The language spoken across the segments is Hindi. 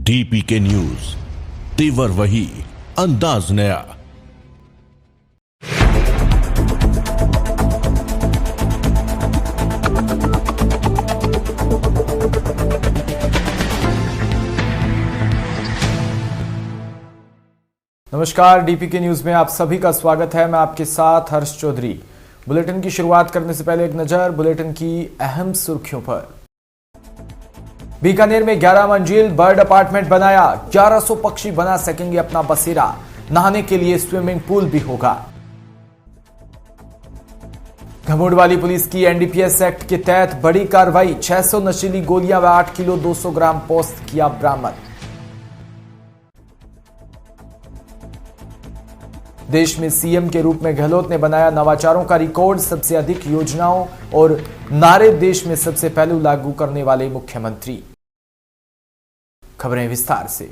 डीपीके न्यूज, तेवर वही, अंदाज नया। नमस्कार, डीपीके न्यूज में आप सभी का स्वागत है। मैं आपके साथ हर्ष चौधरी। बुलेटिन की शुरुआत करने से पहले एक नजर बुलेटिन की अहम सुर्खियों पर। बीकानेर में 11 मंजिल बर्ड अपार्टमेंट बनाया, 1100 पक्षी बना सकेंगे अपना बसेरा। नहाने के लिए स्विमिंग पूल भी होगा। घमुड़वाली पुलिस की एनडीपीएस एक्ट के तहत बड़ी कार्रवाई, 600 नशीली गोलियां व 8 किलो 200 ग्राम पोस्त किया बरामद। देश में सीएम के रूप में गहलोत ने बनाया नवाचारों का रिकॉर्ड, सबसे अधिक योजनाओं और नारे देश में सबसे पहले लागू करने वाले मुख्यमंत्री। खबरें विस्तार से।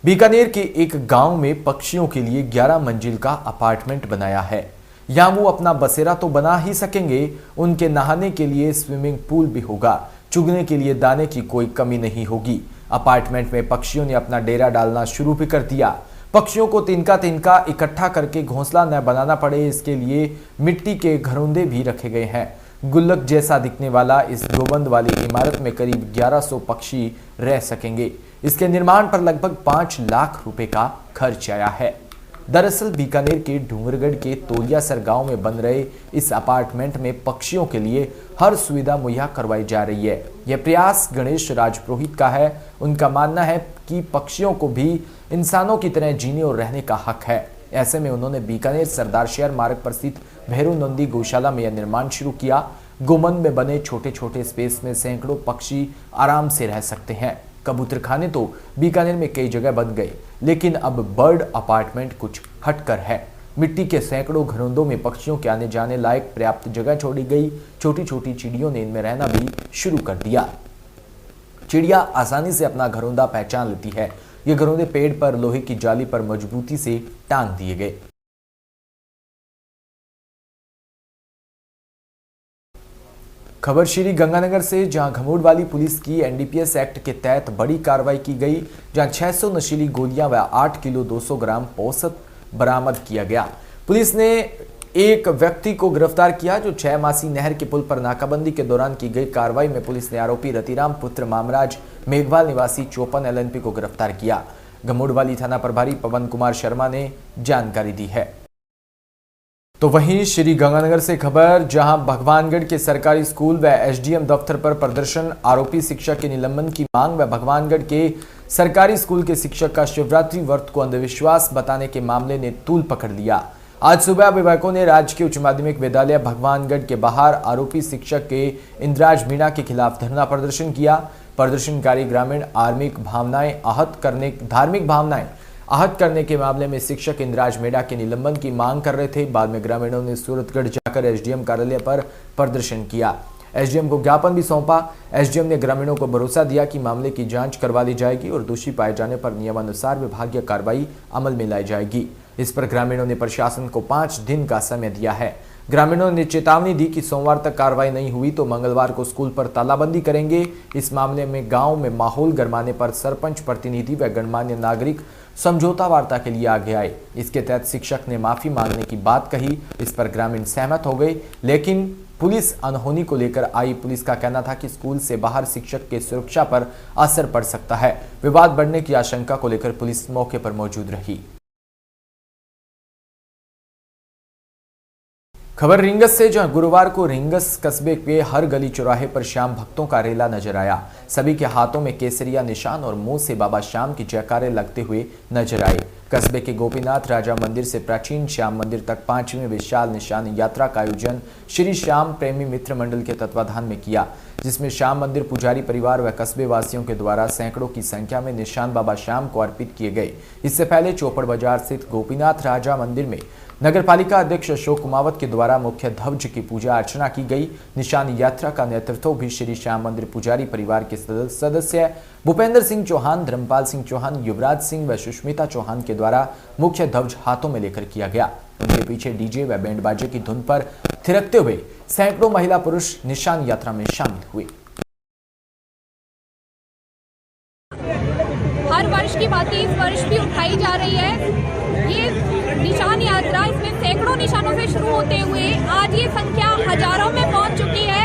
बीकानेर के एक गांव में पक्षियों के लिए 11 मंजिल का अपार्टमेंट बनाया है। यहां वो अपना बसेरा तो बना ही सकेंगे, उनके नहाने के लिए स्विमिंग पूल भी होगा। चुगने के लिए दाने की कोई कमी नहीं होगी। अपार्टमेंट में पक्षियों ने अपना डेरा डालना शुरू भी कर दिया। पक्षियों को तिनका तिनका इकट्ठा करके घोंसला न बनाना पड़े, इसके लिए मिट्टी के घरौंदे भी रखे गए हैं। गुल्लक जैसा दिखने वाला इस दोबंद वाली इमारत में करीब 1100 पक्षी रह सकेंगे। इसके निर्माण पर लगभग 5 लाख रुपए का खर्च आया है। दरअसल बीकानेर के डूंगरगढ़ के तोलियासर गांव में बन रहे इस अपार्टमेंट में पक्षियों के लिए हर सुविधा मुहैया करवाई जा रही है। यह प्रयास गणेश राजपुरोहित का है। उनका मानना है कि पक्षियों को भी इंसानों की तरह जीने और रहने का हक है। ऐसे में उन्होंने बीकानेर सरदार शहर मार्ग पर स्थित भैरू नंदी गौशाला में यह निर्माण शुरू किया। गोमंद में बने छोटे छोटे स्पेस में सैकड़ों पक्षी आराम से रह सकते हैं। कबूतर खाने तो बीकानेर में कई जगह बन गए, लेकिन अब बर्ड अपार्टमेंट कुछ हटकर है। मिट्टी के सैकड़ों घरौंदों में पक्षियों के आने जाने लायक पर्याप्त जगह छोड़ी गई। छोटी छोटी चिड़ियों ने इनमें रहना भी शुरू कर दिया। चिड़िया आसानी से अपना घरौंदा पहचान लेती है। ये घरौंदे पेड़ पर लोहे की जाली पर मजबूती से टांग दिए गए। खबर श्री गंगानगर से, जहां घमुड़वाली पुलिस की एनडीपीएस एक्ट के तहत बड़ी कार्रवाई की गई, जहां 600 नशीली गोलियां व 8 किलो 200 ग्राम पोस्त बरामद किया गया। पुलिस ने एक व्यक्ति को गिरफ्तार किया, जो 6 मासी नहर के पुल पर नाकाबंदी के दौरान की गई कार्रवाई में पुलिस ने आरोपी रतिराम पुत्र मामराज मेघवाल निवासी 54 एलएनपी को गिरफ्तार किया। घमुड़वाली थाना प्रभारी पवन कुमार शर्मा ने जानकारी दी है। तो वहीं श्री गंगानगर से खबर, जहां भगवानगढ़ के सरकारी स्कूल व एसडीएम दफ्तर पर प्रदर्शन, आरोपी शिक्षक के निलंबन की मांग व भगवानगढ़ के सरकारी स्कूल के शिक्षक का शिवरात्रि व्रत को अंधविश्वास बताने के मामले ने तूल पकड़ लिया। आज सुबह अभिभावकों ने राजकीय उच्च माध्यमिक विद्यालय भगवानगढ़ के बाहर आरोपी शिक्षक के इंद्राज मीणा के खिलाफ धरना प्रदर्शन किया। प्रदर्शनकारी ग्रामीण धार्मिक भावनाएं आहत करने के मामले में शिक्षक इंद्राज मेड़ा के निलंबन की मांग कर रहे थे। बाद में ग्रामीणों ने सूरतगढ़ जाकर एसडीएम कार्यालय पर प्रदर्शन किया। एसडीएम को ज्ञापन भी सौंपा। एसडीएम ने ग्रामीणों को भरोसा दिया कि मामले की जांच करवा ली जाएगी और दोषी पाए जाने पर नियमानुसार विभागीय कार्रवाई अमल में लाई जाएगी। इस पर ग्रामीणों ने प्रशासन को 5 दिन का समय दिया है। ग्रामीणों ने चेतावनी दी कि सोमवार तक कार्रवाई नहीं हुई तो मंगलवार को स्कूल पर तालाबंदी करेंगे। इस मामले में गांव में माहौल गरमाने पर सरपंच, प्रतिनिधि व गणमान्य नागरिक समझौता वार्ता के लिए आगे आए। इसके तहत शिक्षक ने माफी मांगने की बात कही। इस पर ग्रामीण सहमत हो गए, लेकिन पुलिस अनहोनी को लेकर आई। पुलिस का कहना था कि स्कूल से बाहर शिक्षक के सुरक्षा पर असर पड़ सकता है। विवाद बढ़ने की आशंका को लेकर पुलिस मौके पर मौजूद रही। खबर रिंगस से, जहां गुरुवार को रिंगस कस्बे के हर गली चौराहे पर श्याम भक्तों का रेला नजर आया। सभी के हाथों में केसरिया निशान और मुंह से बाबा श्याम की जयकारे लगते हुए नजर आए। कस्बे के गोपीनाथ राजा मंदिर से प्राचीन श्याम मंदिर तक 5वीं विशाल निशान यात्रा का आयोजन श्री श्याम प्रेमी मित्र मंडल के तत्वाधान में किया, जिसमें श्याम मंदिर पुजारी परिवार व कस्बे वासियों के द्वारा सैकड़ों की संख्या में निशान बाबा श्याम को अर्पित किए गए। इससे पहले चौपड़ बाजार स्थित गोपीनाथ राजा मंदिर में नगर पालिका अध्यक्ष अशोक कुमावत के द्वारा मुख्य ध्वज की पूजा अर्चना की गई। निशान यात्रा का नेतृत्व भी श्री श्याम मंदिर पुजारी परिवार के सदस्य भूपेंद्र सिंह चौहान, धर्मपाल सिंह चौहान, युवराज सिंह व सुष्मिता चौहान के द्वारा मुख्य ध्वज हाथों में लेकर किया गया। उनके पीछे डीजे व बैंड बाजे की धुन पर थिरकते हुए सैकड़ों महिला पुरुष निशान यात्रा में शामिल हुए। हर हर वर्ष की बात इस वर्ष भी उठाई जा रही है। ये निशान यात्रा, इसमें सैकड़ों निशानों से शुरू होते हुए आज ये संख्या हजारों में पहुंच चुकी है।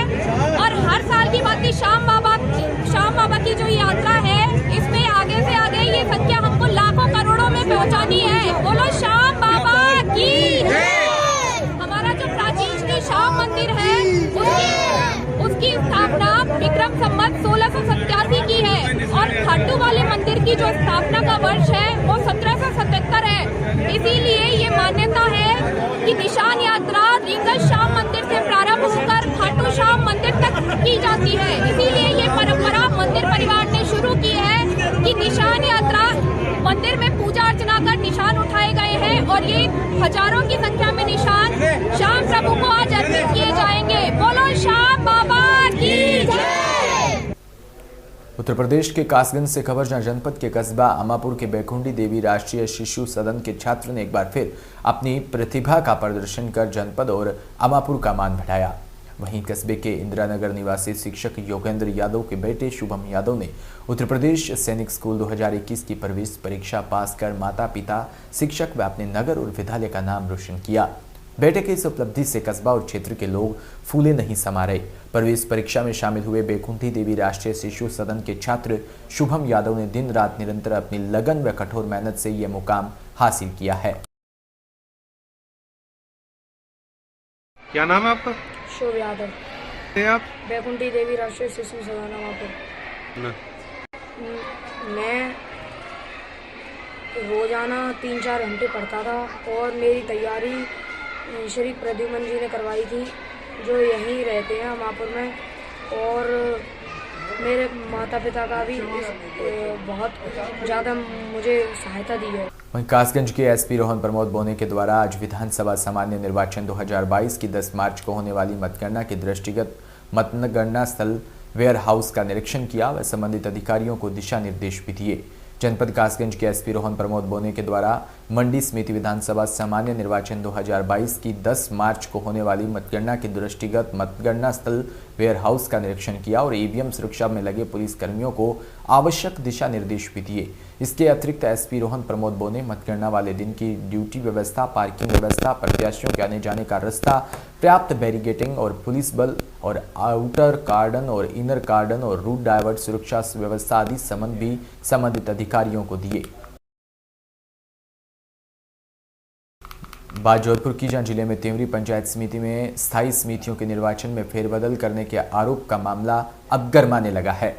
और हर साल की बात श्याम बाबा की जो यात्रा है, इसमें आगे से आगे ये संख्या हमको लाखों करोड़ों में पहुंचानी है। बोलो श्याम बाबा की जय। हमारा जो प्राचीन श्री श्याम मंदिर है, उसकी स्थापना विक्रम संवत 1687 की है और खाटू वाले मंदिर की जो स्थापना का वर्ष है वो 1777 है। इसीलिए ये मान्यता है कि निशान यात्रा रीगल श्याम मंदिर से प्रारंभ होकर खाटू श्याम मंदिर तक की जाती है। इसीलिए ये परंपरा मंदिर परिवार ने शुरू की है कि निशान यात्रा मंदिर में पूजा अर्चना कर निशान उठाए गए हैं और ये हजारों की संख्या में निशान श्याम प्रभु को आज अर्पित किए जाएंगे। बोलो श्याम बाबा की जय। उत्तर प्रदेश के कासगंज से खबर, जहां जनपद के कस्बा अमापुर के बैकुंडी देवी राष्ट्रीय शिशु सदन के छात्र ने एक बार फिर अपनी प्रतिभा का प्रदर्शन कर जनपद और अमापुर का मान बढ़ाया। वहीं कस्बे के इंदिरानगर निवासी शिक्षक योगेंद्र यादव के बेटे शुभम यादव ने उत्तर प्रदेश सैनिक स्कूल 2021 की प्रवेश परीक्षा पास कर माता पिता, शिक्षक व अपने नगर और विद्यालय का नाम रोशन किया। बेटे की इस उपलब्धि से कस्बा और क्षेत्र के लोग फूले नहीं समा रहे। प्रवेश परीक्षा में शामिल हुए बैकुंठी देवी राष्ट्रीय शिशु सदन के छात्र शुभम यादव ने दिन रात निरंतर अपनी लगन व कठोर मेहनत से यह मुकाम हासिल किया है। क्या नाम है आपका? शुभ यादव। आप बैकुंठी देवी राष्ट्रीय शिशु सदन अमापुर। मैं रोजाना 3-4 घंटे पढ़ता था और मेरी तैयारी श्री प्रद्युमन जी ने करवाई थी, जो यहीं रहते हैं अमापुर में, और मेरे माता पिता का भी बहुत ज़्यादा मुझे सहायता दी है। वहीं कासगंज के एसपी रोहन प्रमोद बोने के द्वारा आज विधानसभा सामान्य निर्वाचन 2022 की 10 मार्च को होने वाली मतगणना के दृष्टिगत मतगणना स्थल वेयर हाउस का निरीक्षण किया व संबंधित अधिकारियों को दिशा निर्देश भी दिए। जनपद कासगंज के एसपी रोहन प्रमोद बोने के द्वारा मंडी समिति विधानसभा सामान्य निर्वाचन 2022 की 10 मार्च को होने वाली मतगणना के दृष्टिगत मतगणना स्थल वेयर हाउस का निरीक्षण किया और ईवीएम सुरक्षा में लगे पुलिस कर्मियों को आवश्यक दिशा निर्देश भी दिए। इसके अतिरिक्त एसपी रोहन प्रमोद बोने मतगणना वाले दिन की ड्यूटी व्यवस्था, पार्किंग व्यवस्था, प्रत्याशियों के आने जाने का रास्ता, पर्याप्त बैरिकेडिंग और पुलिस बल और आउटर कार्डन और इनर कार्डन और रूट डाइवर्ट सुरक्षा व्यवस्था आदि संबंध भी संबंधित अधिकारियों को दिए। बात जोधपुर की, जहां जिले में तिमरी पंचायत समिति में स्थायी समितियों के निर्वाचन में फेरबदल करने के आरोप का मामला अब गरमाने लगा है।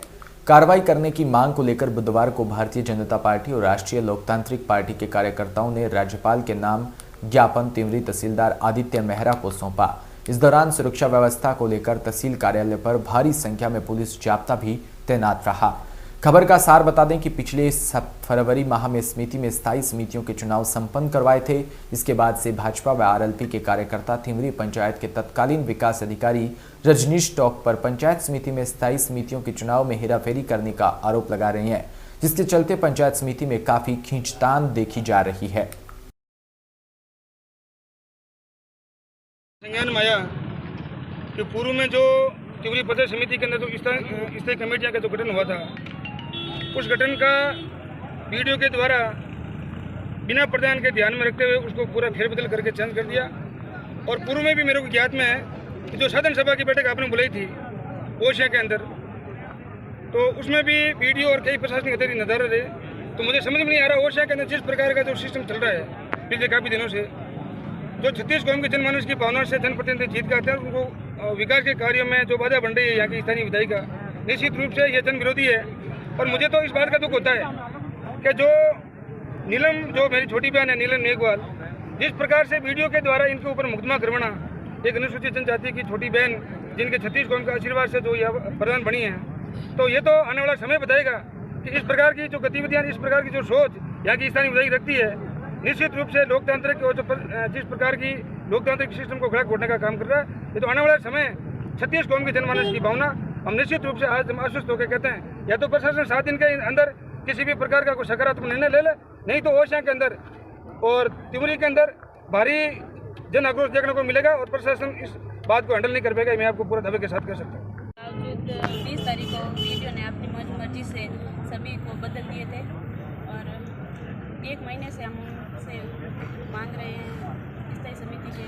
कार्रवाई करने की मांग को लेकर बुधवार को भारतीय जनता पार्टी और राष्ट्रीय लोकतांत्रिक पार्टी के कार्यकर्ताओं ने राज्यपाल के नाम ज्ञापन तिमरी तहसीलदार आदित्य मेहरा को सौंपा। इस दौरान सुरक्षा व्यवस्था को लेकर तहसील कार्यालय पर भारी संख्या में पुलिस जाब्ता भी तैनात रहा। खबर का सार बता दें कि पिछले फरवरी माह में समिति में स्थायी समितियों के चुनाव संपन्न करवाए थे। इसके बाद से भाजपा व आरएलपी के कार्यकर्ता तिमरी पंचायत के तत्कालीन विकास अधिकारी रजनीश टॉक पर पंचायत समिति में स्थायी समितियों के चुनाव में हेराफेरी करने का आरोप लगा रहे हैं, जिसके चलते पंचायत समिति में काफी खींचतान देखी जा रही है। संज्ञान में आया कि पूर्व में जो तिमरी पंचायत समिति के अंदर जो स्थायी कमेटियां का जो गठन हुआ था, उस गठन का वीडियो के द्वारा बिना प्रधान के ध्यान में रखते हुए उसको पूरा फेरबदल करके चेंज कर दिया। और पूर्व में भी मेरे को ज्ञात में है कि जो साधन सभा की बैठक आपने बुलाई थी ओशिया के अंदर, तो उसमें भी वीडियो और कई प्रशासनिक अधिकारी नजर रहे। तो मुझे समझ में नहीं आ रहा ओशिया के अंदर जिस प्रकार का जो सिस्टम चल रहा है पिछले काफ़ी दिनों से, जो 36 कौम के जनमानस की भावना से जनप्रतिनिधि जीत का हैं, उनको विकास के कार्यों में जो बाधा बन रही है यहाँ की स्थानीय विधायिका, निश्चित रूप से यह जन विरोधी है। और मुझे तो इस बात का दुख होता है कि जो नीलम, जो मेरी छोटी बहन है नीलम नेगवाल, जिस प्रकार से वीडियो के द्वारा इनके ऊपर मुकदमा करवाना, एक अनुसूचित जनजाति की छोटी बहन जिनके 36 कौम के आशीर्वाद से जो यह प्रधान बनी है, तो ये तो आने वाला समय बताएगा कि इस प्रकार की जो गतिविधियाँ, इस प्रकार की जो सोच यहाँ की स्थानीय विधायक रखती है, निश्चित रूप से लोकतांत्रिक और जिस प्रकार की लोकतांत्रिक सिस्टम को खड़ा खोलने का काम कर रहा है। ये तो आने वाला समय 36 कौम की जनमानस की भावना हम निश्चित रूप से आज हम आश्वस्त होकर कहते हैं, या तो प्रशासन 7 दिन के अंदर किसी भी प्रकार का कोई सकारात्मक निर्णय ले ले, नहीं तो ओशिया के अंदर और तिमरी के अंदर भारी जन आक्रोश देखने को मिलेगा और प्रशासन इस बात को हैंडल नहीं कर पाएगा। मैं आपको पूरा दावे के साथ कह सकता हूँ। 20 तारीख को वीडियो ने अपनी मर्जी से सभी को बदल दिए थे महीने से हम उनसे मांग रहे हैं स्थायी समिति के,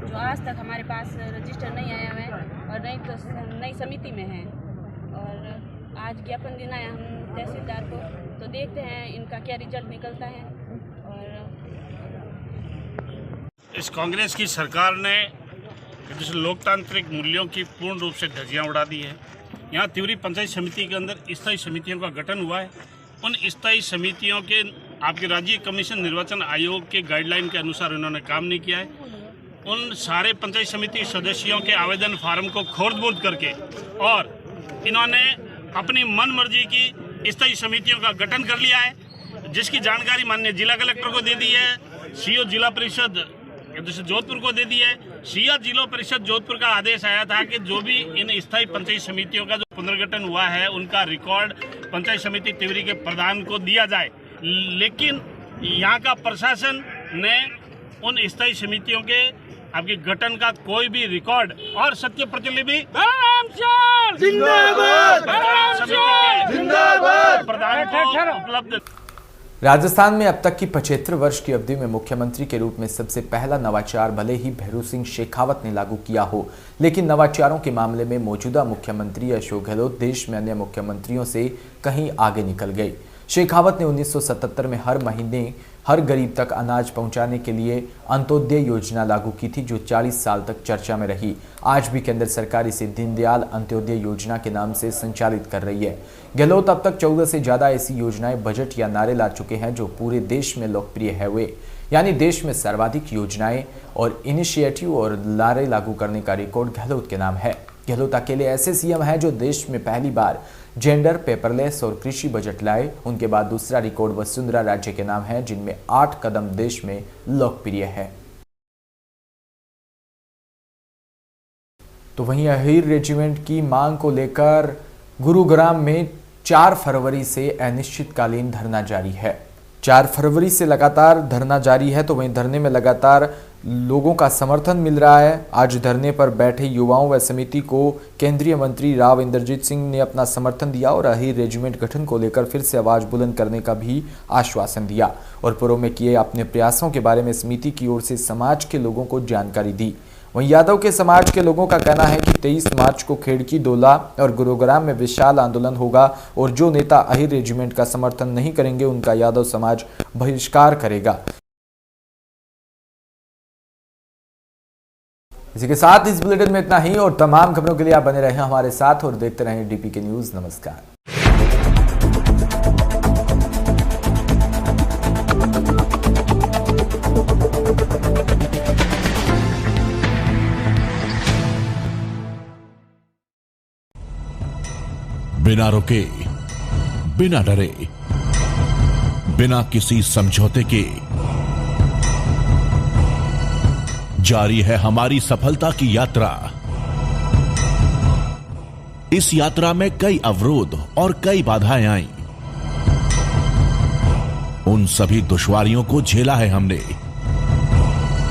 जो आज तक हमारे पास रजिस्टर नहीं आया है और नई समिति में है। और आज ज्ञापन देना है हम तहसीलदार को, तो देखते हैं इनका क्या रिजल्ट निकलता है। और इस कांग्रेस की सरकार ने जिस लोकतांत्रिक मूल्यों की पूर्ण रूप से धज्जियां उड़ा दी है। यहाँ तिवरी पंचायत समिति के अंदर स्थायी समितियों का गठन हुआ है। उन स्थायी समितियों के आपके राज्य कमीशन निर्वाचन आयोग के गाइडलाइन के अनुसार उन्होंने काम नहीं किया है। उन सारे पंचायत समिति सदस्यों के आवेदन फार्म को खोर्द-बोर्द करके और इन्होंने अपनी मन मर्जी की स्थायी समितियों का गठन कर लिया है, जिसकी जानकारी माननीय जिला कलेक्टर को दे दी है, सीओ जिला परिषद जोधपुर को दे दी है। सीओ जिला परिषद जोधपुर का आदेश आया था कि जो भी इन स्थायी पंचायत समितियों का जो पुनर्गठन हुआ है उनका रिकॉर्ड पंचायत समिति तिवरी के प्रधान को दिया जाए, लेकिन यहाँ का प्रशासन ने उन स्थायी समितियों के आपके गठन का कोई भी रिकॉर्ड और सत्य प्रतिलिपि प्रधान को उपलब्ध। राजस्थान में अब तक की 75 वर्ष की अवधि में मुख्यमंत्री के रूप में सबसे पहला नवाचार भले ही भैरू सिंह शेखावत ने लागू किया हो, लेकिन नवाचारों के मामले में मौजूदा मुख्यमंत्री अशोक गहलोत देश में अन्य मुख्यमंत्रियों से कहीं आगे निकल गए। शेखावत ने 1977 में हर महीने हर गरीब तक अनाज पहुंचाने के लिए अंत्योदय योजना लागू की थी, जो 40 साल तक चर्चा में रही। आज भी केंद्र सरकार इसे दीनदयाल अंत्योदय योजना के नाम से संचालित कर रही है। गहलोत अब तक 14 से ज्यादा ऐसी योजनाएं, बजट या नारे ला चुके हैं जो पूरे देश में लोकप्रिय है हुए, यानी देश में सर्वाधिक योजनाएं और इनिशिएटिव और नारे लागू करने का रिकॉर्ड गहलोत के नाम है। गहलोत अकेले ऐसे सीएम हैं जो देश में पहली बार जेंडर, पेपरलेस और कृषि बजट लाए। उनके बाद दूसरा रिकॉर्ड वसुंधरा राज्य के नाम है, जिनमें 8 कदम देश में लोकप्रिय है। तो वहीं अहीर रेजिमेंट की मांग को लेकर गुरुग्राम में 4 फरवरी से अनिश्चितकालीन धरना जारी है। 4 फरवरी से लगातार धरना जारी है, तो वहीं धरने में लगातार लोगों का समर्थन मिल रहा है। आज धरने पर बैठे युवाओं व समिति को केंद्रीय मंत्री राव इंद्रजीत सिंह ने अपना समर्थन दिया और अहीर रेजिमेंट गठन को लेकर फिर से आवाज बुलंद करने का भी आश्वासन दिया और पूर्व में किए अपने प्रयासों के बारे में समिति की ओर से समाज के लोगों को जानकारी दी। वहीं यादव के समाज के लोगों का कहना है कि 23 मार्च को खेड़की, डोला और गुरुग्राम में विशाल आंदोलन होगा और जो नेता अहीर रेजिमेंट का समर्थन नहीं करेंगे उनका यादव समाज बहिष्कार करेगा। इसी के साथ इस बुलेटिन में इतना ही और तमाम खबरों के लिए आप बने रहें हमारे साथ और देखते रहें डीपीके न्यूज। नमस्कार। बिना रुके, बिना डरे, बिना किसी समझौते के जारी है हमारी सफलता की यात्रा। इस यात्रा में कई अवरोध और कई बाधाएं आईं। उन सभी दुश्वारियों को झेला है हमने।